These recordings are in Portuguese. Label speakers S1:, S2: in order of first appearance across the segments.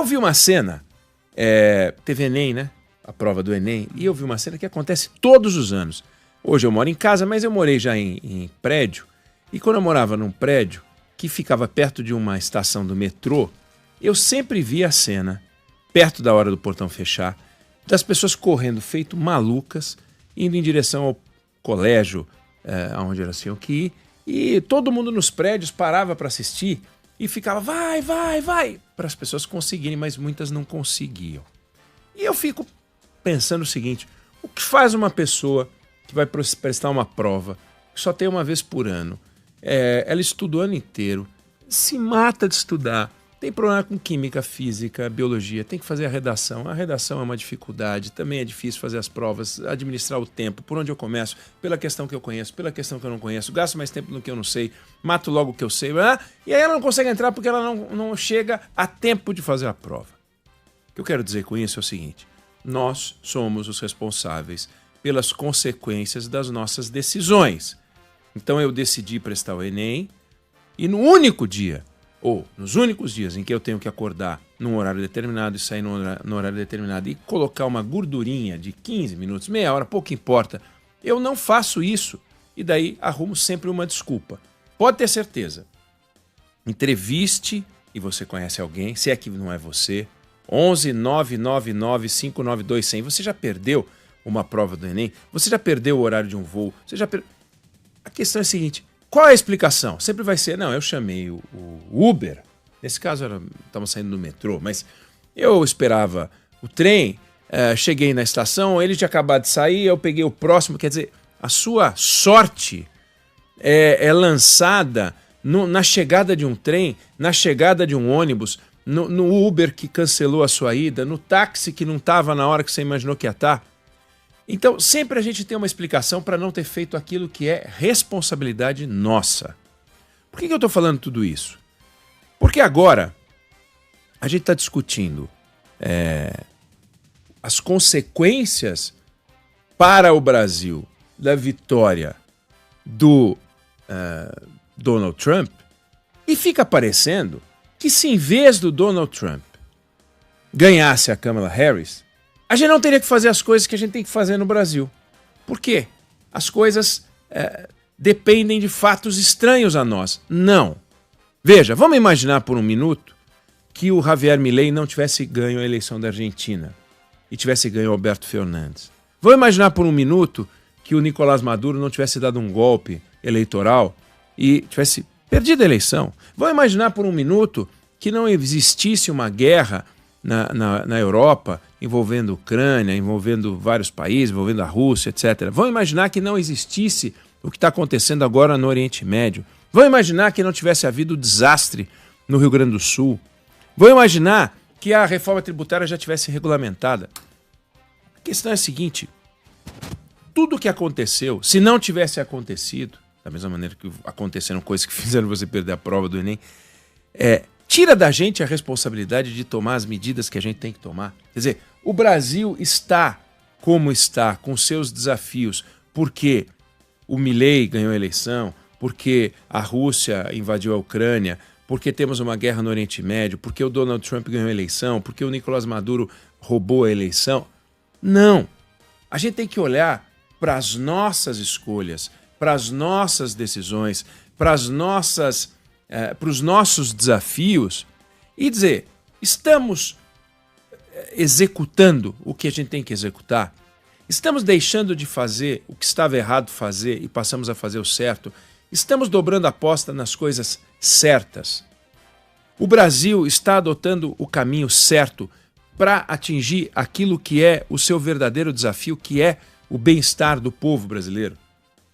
S1: vi uma cena, teve Enem, né? A prova do Enem, e eu vi uma cena que acontece todos os anos. Hoje eu moro em casa, mas eu morei já em prédio, e quando eu morava num prédio que ficava perto de uma estação do metrô, eu sempre via a cena, perto da hora do portão fechar, das pessoas correndo feito malucas, indo em direção ao colégio, onde elas tinham que ir, e todo mundo nos prédios parava para assistir e ficava vai, vai, vai, para as pessoas conseguirem, mas muitas não conseguiam. E eu fico pensando o seguinte, o que faz uma pessoa que vai prestar uma prova, que só tem uma vez por ano, ela estuda o ano inteiro, se mata de estudar, tem problema com química, física, biologia, tem que fazer a redação. A redação é uma dificuldade, também é difícil fazer as provas, administrar o tempo, por onde eu começo, pela questão que eu conheço, pela questão que eu não conheço, gasto mais tempo no que eu não sei, mato logo o que eu sei, e aí ela não consegue entrar porque ela não chega a tempo de fazer a prova. O que eu quero dizer com isso é o seguinte, nós somos os responsáveis pelas consequências das nossas decisões. Então eu decidi prestar o Enem e no único dia, ou nos únicos dias em que eu tenho que acordar num horário determinado e sair no horário determinado e colocar uma gordurinha de 15 minutos, meia hora, pouco importa, eu não faço isso e daí arrumo sempre uma desculpa. Pode ter certeza. Entreviste, e você conhece alguém, se é que não é você, 11 999 592 100. Você já perdeu uma prova do Enem? Você já perdeu o horário de um voo? A questão é a seguinte, qual é a explicação? Sempre vai ser, não, eu chamei o Uber, nesse caso estamos saindo do metrô, mas eu esperava o trem, cheguei na estação, ele tinha acabado de sair, eu peguei o próximo, quer dizer, a sua sorte é lançada na chegada de um trem, na chegada de um ônibus, no Uber que cancelou a sua ida, no táxi que não estava na hora que você imaginou que ia estar. Então, sempre a gente tem uma explicação para não ter feito aquilo que é responsabilidade nossa. Por que eu estou falando tudo isso? Porque agora a gente está discutindo as consequências para o Brasil da vitória do Donald Trump e fica parecendo que se em vez do Donald Trump ganhasse a Kamala Harris, a gente não teria que fazer as coisas que a gente tem que fazer no Brasil. Por quê? As coisas dependem de fatos estranhos a nós. Não. Veja, vamos imaginar por um minuto que o Javier Milei não tivesse ganho a eleição da Argentina e tivesse ganho o Alberto Fernandes. Vamos imaginar por um minuto que o Nicolás Maduro não tivesse dado um golpe eleitoral e tivesse perdido a eleição. Vamos imaginar por um minuto que não existisse uma guerra na Europa, envolvendo a Ucrânia, envolvendo vários países, envolvendo a Rússia, etc. Vamos imaginar que não existisse o que está acontecendo agora no Oriente Médio. Vamos imaginar que não tivesse havido desastre no Rio Grande do Sul. Vamos imaginar que a reforma tributária já tivesse regulamentada. A questão é a seguinte, tudo o que aconteceu, se não tivesse acontecido, da mesma maneira que aconteceram coisas que fizeram você perder a prova do Enem, tira da gente a responsabilidade de tomar as medidas que a gente tem que tomar. Quer dizer, o Brasil está como está, com seus desafios, porque o Milei ganhou a eleição, porque a Rússia invadiu a Ucrânia, porque temos uma guerra no Oriente Médio, porque o Donald Trump ganhou a eleição, porque o Nicolás Maduro roubou a eleição. Não. A gente tem que olhar para as nossas escolhas, para as nossas decisões, para os nossos desafios e dizer, estamos executando o que a gente tem que executar? Estamos deixando de fazer o que estava errado fazer e passamos a fazer o certo? Estamos dobrando a aposta nas coisas certas? O Brasil está adotando o caminho certo para atingir aquilo que é o seu verdadeiro desafio, que é o bem-estar do povo brasileiro?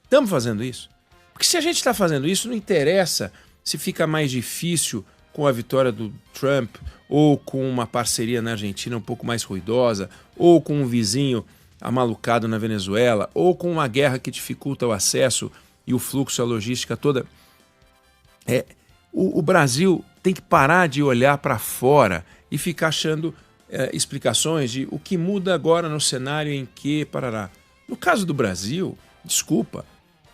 S1: Estamos fazendo isso? Porque se a gente está fazendo isso, não interessa se fica mais difícil com a vitória do Trump, ou com uma parceria na Argentina um pouco mais ruidosa, ou com um vizinho amalucado na Venezuela, ou com uma guerra que dificulta o acesso e o fluxo, a logística toda. O Brasil tem que parar de olhar para fora e ficar achando explicações de o que muda agora no cenário em que parará. No caso do Brasil, desculpa,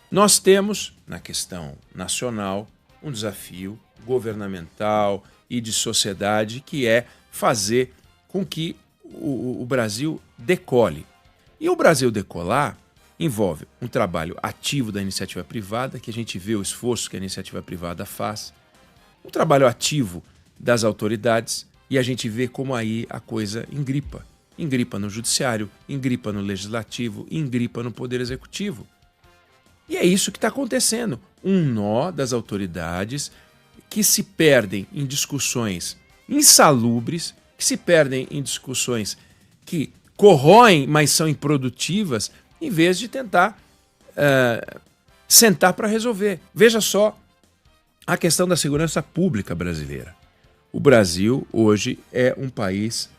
S1: nós temos, na questão nacional, um desafio governamental e de sociedade que é fazer com que o Brasil decole. E o Brasil decolar envolve um trabalho ativo da iniciativa privada, que a gente vê o esforço que a iniciativa privada faz, um trabalho ativo das autoridades, e a gente vê como aí a coisa engripa. Engripa no judiciário, engripa no legislativo, engripa no poder executivo. E é isso que está acontecendo. Um nó das autoridades que se perdem em discussões insalubres, que se perdem em discussões que corroem, mas são improdutivas, em vez de tentar sentar para resolver. Veja só a questão da segurança pública brasileira. O Brasil hoje é um país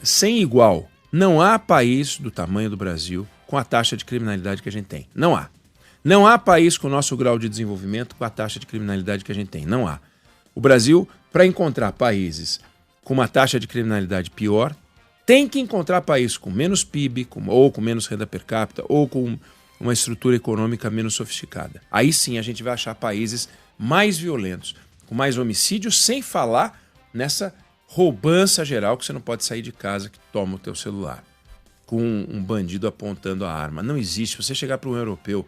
S1: sem igual. Não há país do tamanho do Brasil com a taxa de criminalidade que a gente tem. Não há. Não há país com o nosso grau de desenvolvimento com a taxa de criminalidade que a gente tem. Não há. O Brasil, para encontrar países com uma taxa de criminalidade pior, tem que encontrar países com menos PIB, ou com menos renda per capita, ou com uma estrutura econômica menos sofisticada. Aí sim a gente vai achar países mais violentos, com mais homicídios, sem falar nessa roubança geral que você não pode sair de casa que toma o teu celular, com um bandido apontando a arma. Não existe. Você chegar para um europeu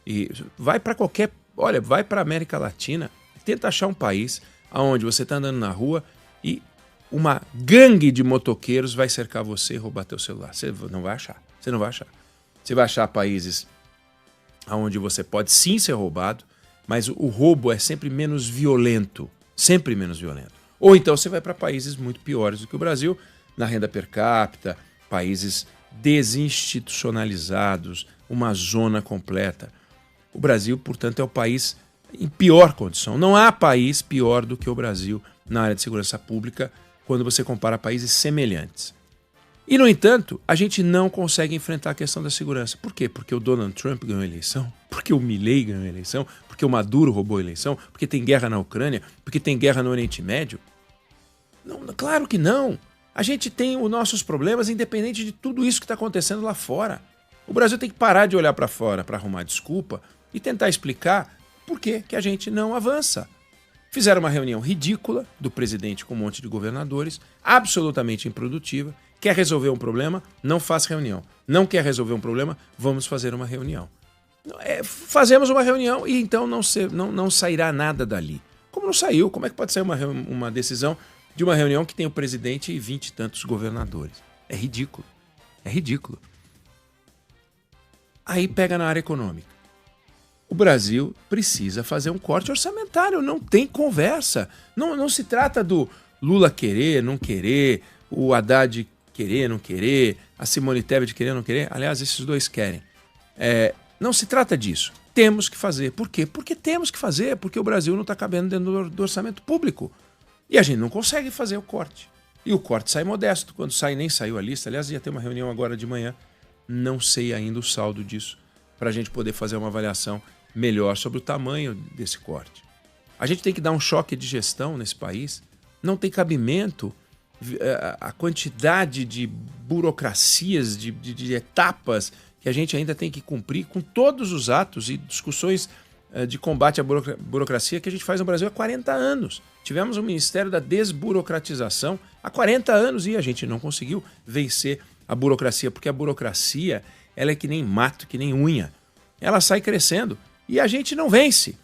S1: e vai para qualquer... Olha, vai para a América Latina, tenta achar um país onde você está andando na rua e uma gangue de motoqueiros vai cercar você e roubar teu celular. Você não vai achar. Você não vai achar. Você vai achar países onde você pode sim ser roubado, mas o roubo é sempre menos violento. Sempre menos violento. Ou então você vai para países muito piores do que o Brasil, na renda per capita, países desinstitucionalizados, uma zona completa. O Brasil, portanto, é o país em pior condição. Não há país pior do que o Brasil na área de segurança pública quando você compara países semelhantes. E, no entanto, a gente não consegue enfrentar a questão da segurança. Por quê? Porque o Donald Trump ganhou a eleição? Porque o Milei ganhou a eleição? Porque o Maduro roubou a eleição? Porque tem guerra na Ucrânia? Porque tem guerra no Oriente Médio? Não, claro que não. A gente tem os nossos problemas independente de tudo isso que está acontecendo lá fora. O Brasil tem que parar de olhar para fora para arrumar desculpa e tentar explicar por que a gente não avança. Fizeram uma reunião ridícula do presidente com um monte de governadores, absolutamente improdutiva. Quer resolver um problema? Não faz reunião. Não quer resolver um problema? Vamos fazer uma reunião. Fazemos uma reunião e então não sairá nada dali. Como não saiu? Como é que pode sair uma decisão de uma reunião que tem o presidente e 20 e tantos governadores? É ridículo. É ridículo. Aí pega na área econômica. O Brasil precisa fazer um corte orçamentário, não tem conversa. Não se trata do Lula querer, não querer, o Haddad querer, não querer, a Simone Tebet querer, não querer. Aliás, esses dois querem. Não se trata disso. Temos que fazer. Por quê? Porque temos que fazer, porque o Brasil não está cabendo dentro do orçamento público. E a gente não consegue fazer o corte. E o corte sai modesto. Quando sai, nem saiu a lista. Aliás, ia ter uma reunião agora de manhã. Não sei ainda o saldo disso, para a gente poder fazer uma avaliação melhor sobre o tamanho desse corte. A gente tem que dar um choque de gestão nesse país. Não tem cabimento a quantidade de burocracias, de etapas que a gente ainda tem que cumprir com todos os atos e discussões de combate à burocracia que a gente faz no Brasil há 40 anos. Tivemos o Ministério da Desburocratização há 40 anos e a gente não conseguiu vencer a burocracia, porque a burocracia ela é que nem mato, que nem unha. Ela sai crescendo e a gente não vence.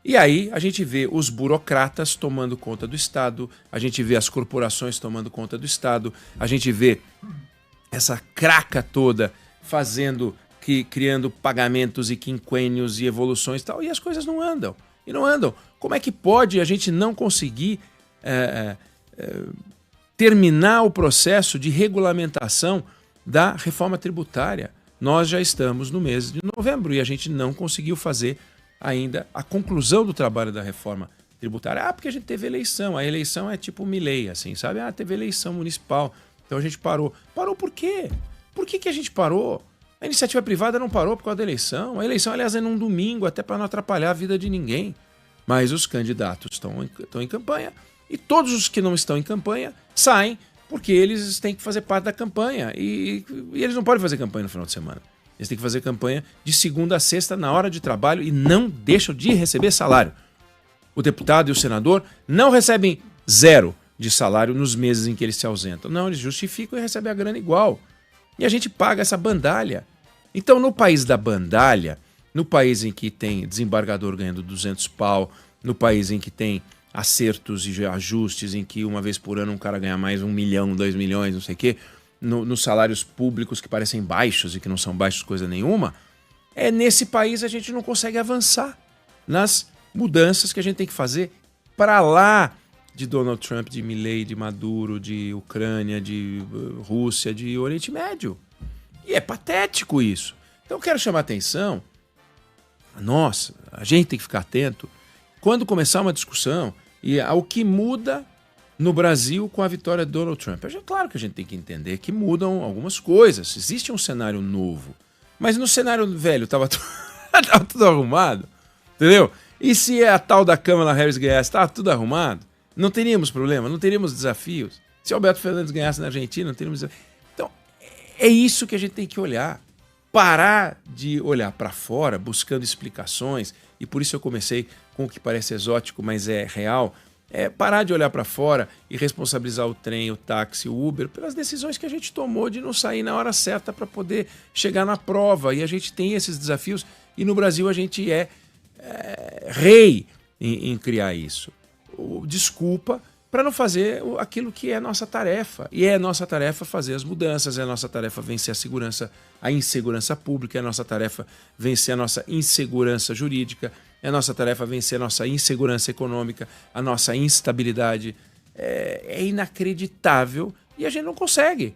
S1: E aí a gente vê os burocratas tomando conta do Estado, a gente vê as corporações tomando conta do Estado, a gente vê essa craca toda criando pagamentos e quinquênios e evoluções e tal, e as coisas não andam. E não andam. Como é que pode a gente não conseguir terminar o processo de regulamentação da reforma tributária? Nós já estamos no mês de novembro e a gente não conseguiu fazer ainda a conclusão do trabalho da reforma tributária. Porque a gente teve eleição. A eleição é tipo Milei, assim, sabe? Teve eleição municipal, então a gente parou. Parou por quê? Por que a gente parou? A iniciativa privada não parou por causa da eleição. A eleição, aliás, é num domingo, até para não atrapalhar a vida de ninguém. Mas os candidatos estão em campanha e todos os que não estão em campanha saem porque eles têm que fazer parte da campanha e eles não podem fazer campanha no final de semana. Eles têm que fazer campanha de segunda a sexta na hora de trabalho e não deixam de receber salário. O deputado e o senador não recebem 0, de salário nos meses em que eles se ausentam. Não, eles justificam e recebem a grana igual. E a gente paga essa bandalha. Então, no país da bandalha, no país em que tem desembargador ganhando 200 pau, no país em que tem acertos e ajustes, em que uma vez por ano um cara ganha mais 1 milhão, 2 milhões, não sei o quê, nos salários públicos que parecem baixos e que não são baixos coisa nenhuma, nesse país a gente não consegue avançar nas mudanças que a gente tem que fazer para lá de Donald Trump, de Milley, de Maduro, de Ucrânia, de Rússia, de Oriente Médio. E é patético isso. Então eu quero chamar a atenção, nossa, a gente tem que ficar atento quando começar uma discussão e ao que muda no Brasil com a vitória de Donald Trump. É claro que a gente tem que entender que mudam algumas coisas. Existe um cenário novo. Mas no cenário velho estava tudo arrumado. Entendeu? E se a tal da Kamala Harris ganhasse, estava tudo arrumado? Não teríamos problema, não teríamos desafios. Se Alberto Fernandes ganhasse na Argentina, não teríamos desafios. Então, é isso que a gente tem que olhar. Parar de olhar para fora, buscando explicações, e por isso eu comecei com o que parece exótico, mas é real, parar de olhar para fora e responsabilizar o trem, o táxi, o Uber, pelas decisões que a gente tomou de não sair na hora certa para poder chegar na prova. E a gente tem esses desafios, e no Brasil a gente é rei em criar isso. Desculpa para não fazer aquilo que é nossa tarefa. E é nossa tarefa fazer as mudanças, é nossa tarefa vencer a insegurança pública, é nossa tarefa vencer a nossa insegurança jurídica, é nossa tarefa vencer a nossa insegurança econômica, a nossa instabilidade. É inacreditável e a gente não consegue.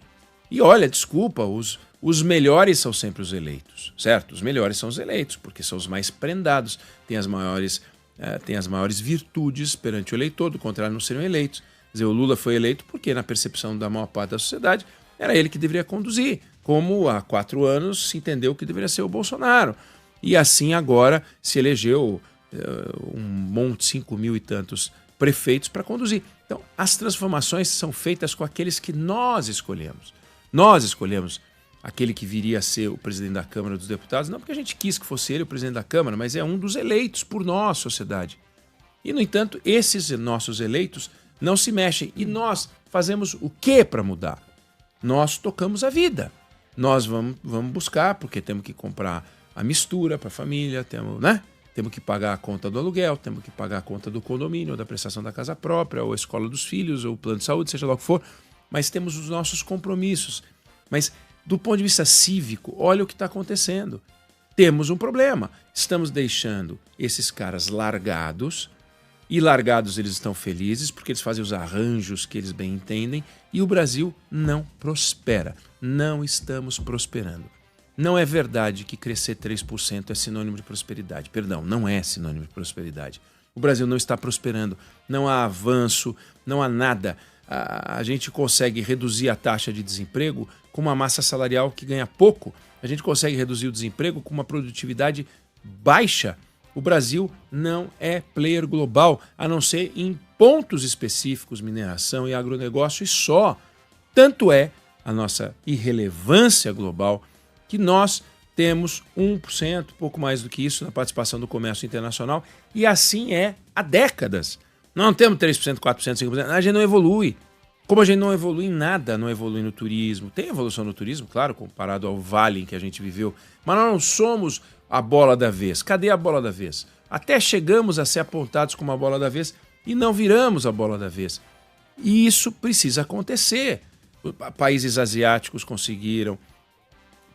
S1: E olha, desculpa, os melhores são sempre os eleitos, certo? Os melhores são os eleitos, porque são os mais prendados, têm as maiores virtudes perante o eleitor, do contrário não seriam eleitos. Quer dizer, o Lula foi eleito porque, na percepção da maior parte da sociedade, era ele que deveria conduzir, como há 4 anos se entendeu que deveria ser o Bolsonaro. E assim agora se elegeu 5 mil e tantos prefeitos para conduzir. Então, as transformações são feitas com aqueles que nós escolhemos. Nós escolhemos aquele que viria a ser o presidente da Câmara dos Deputados, não porque a gente quis que fosse ele o presidente da Câmara, mas é um dos eleitos por nós, sociedade. E, no entanto, esses nossos eleitos não se mexem. E nós fazemos o que para mudar? Nós tocamos a vida. Nós vamos buscar, porque temos que comprar a mistura para a família, temos que pagar a conta do aluguel, temos que pagar a conta do condomínio, ou da prestação da casa própria, ou a escola dos filhos, ou o plano de saúde, seja lá o que for. Mas temos os nossos compromissos. Mas, do ponto de vista cívico, olha o que está acontecendo. Temos um problema. Estamos deixando esses caras largados, e largados eles estão felizes porque eles fazem os arranjos que eles bem entendem, e o Brasil não prospera. Não estamos prosperando. Não é verdade que crescer 3% é sinônimo de prosperidade. Perdão, não é sinônimo de prosperidade. O Brasil não está prosperando. Não há avanço, não há nada. A gente consegue reduzir a taxa de desemprego com uma massa salarial que ganha pouco. A gente consegue reduzir o desemprego com uma produtividade baixa. O Brasil não é player global, a não ser em pontos específicos, mineração e agronegócio, e só. Tanto é a nossa irrelevância global que nós temos 1%, pouco mais do que isso, na participação do comércio internacional, e assim é há décadas. Nós não temos 3%, 4%, 5%, a gente não evolui. Como a gente não evolui em nada, não evolui no turismo. Tem evolução no turismo, claro, comparado ao vale em que a gente viveu, mas nós não somos a bola da vez. Cadê a bola da vez? Até chegamos a ser apontados como a bola da vez e não viramos a bola da vez. E isso precisa acontecer. Países asiáticos conseguiram,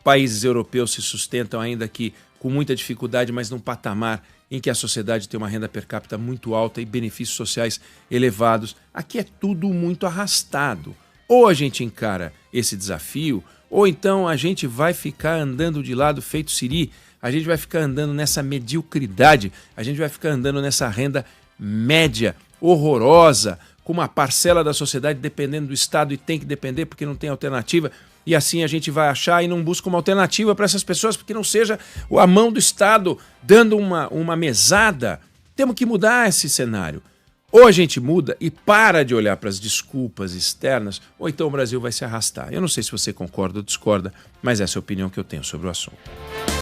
S1: países europeus se sustentam ainda aqui com muita dificuldade, mas num patamar em que a sociedade tem uma renda per capita muito alta e benefícios sociais elevados. Aqui é tudo muito arrastado. Ou a gente encara esse desafio, ou então a gente vai ficar andando de lado feito siri, a gente vai ficar andando nessa mediocridade, a gente vai ficar andando nessa renda média, horrorosa, com uma parcela da sociedade dependendo do Estado e tem que depender porque não tem alternativa. E assim a gente vai achar e não busca uma alternativa para essas pessoas, porque não seja a mão do Estado dando uma mesada. Temos que mudar esse cenário. Ou a gente muda e para de olhar para as desculpas externas, ou então o Brasil vai se arrastar. Eu não sei se você concorda ou discorda, mas essa é a opinião que eu tenho sobre o assunto.